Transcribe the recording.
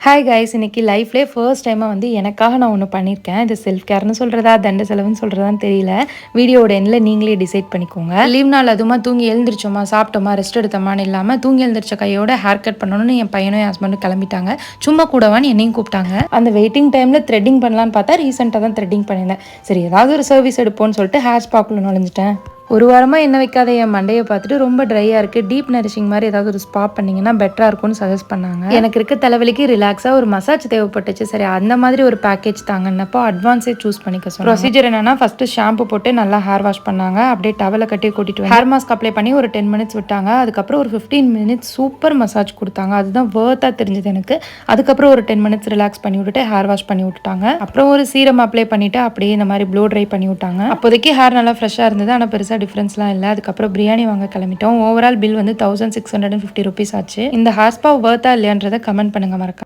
Hi guys, இன்னைக்கு லைஃப்லேயே first டைமாக வந்து எனக்காக நான் ஒன்று பண்ணியிருக்கேன். இது செல்ஃப் கேர்னு சொல்கிறதா தண்ட செலவுன்னு சொல்கிறதான்னு தெரியல. வீடியோட எண்ணில் நீங்களே டிசைட் பண்ணிக்கோங்க. லீவ் நாள் அதுமா தூங்கி எழுந்திரிச்சோமா, சாப்பிட்டோமா, ரெஸ்ட் எடுத்தோமான்னு இல்லாமல் தூங்கி எழுந்திரிச்ச கையோட ஹேர் கட் பண்ணணும்னு என் பையனும் என் ஹஸ்பண்டும் கிளம்பிட்டாங்க. சும்மா கூடவான்னு என்னையும் கூப்பிட்டாங்க. அந்த வெயிட்டிங் டைமில் த்ரெட்டிங் பண்ணலான்னு பார்த்தா ரீசெண்டாக தான் த்ரெட்டிங் பண்ணியிருந்தேன். சரி, ஏதாவது ஒரு சர்வீஸ் எடுப்போம்னு சொல்லிட்டு ஹேர் ஸ்பாக்குள்ள நுழைஞ்சிட்டேன். ஒரு வாரமாக என்ன வைக்காத என் மண்டையை பார்த்துட்டு ரொம்ப ட்ரையாக இருக்குது, டீப் நரிஷிங் மாதிரி ஏதாவது ஒரு ஸ்பா பண்ணிங்கன்னா பெட்டராக இருக்கும்னு சஜஸ்ட் பண்ணாங்க. எனக்கு இருக்க தலைவலிக்கு ரிலாக்ஸாக ஒரு மசாஜ் தேவைப்பட்டுச்சு. சரி, அந்த மாதிரி ஒரு பேக்கேஜ் தாங்கன்னப்போ அட்வான்ஸே சூஸ் பண்ணிக்க சொன்னாங்க. ப்ரொசீஜர் என்னன்னா, ஃபஸ்ட்டு ஷாம்பு போட்டு நல்லா ஹேர் வாஷ் பண்ணாங்க. அப்படியே டவலை கட்டி கூட்டிட்டு ஹேர் மாஸ்க் அப்ளை பண்ணி ஒரு 10 மினிட்ஸ் விட்டாங்க. அதுக்கப்புறம் ஒரு 15 மினிட்ஸ் சூப்பர் மசாஜ் கொடுத்தாங்க. அதுதான் வேர்த்தாக தெரிஞ்சது எனக்கு. அதுக்கப்புறம் ஒரு 10 மினிட்ஸ் ரிலாக்ஸ் பண்ணி விட்டுட்டு ஹேர் வாஷ் பண்ணி விட்டுட்டாங்க. அப்புறம் ஒரு சீரம் அப்ளை பண்ணிட்டு அப்படியே இந்த மாதிரி ப்ளோ ட்ரை பண்ணி விட்டாங்க. அப்போதைக்கு ஹேர் நல்லா ஃப்ரெஷ்ஷாக இருந்தது, ஆனால் பெருசாக டிஃப்ரென்ஸ்லாம் இல்லை. அதுக்கப்புறம் பிரியாணி வாங்க கிளம்பிட்டோம். ஓவரால் பில் வந்து 1650 rupees ஆச்சு. இந்த ஹேர் ஸ்பா வர்த்தா இல்லையான்றதை கமெண்ட் பண்ணுங்க மறக்காம.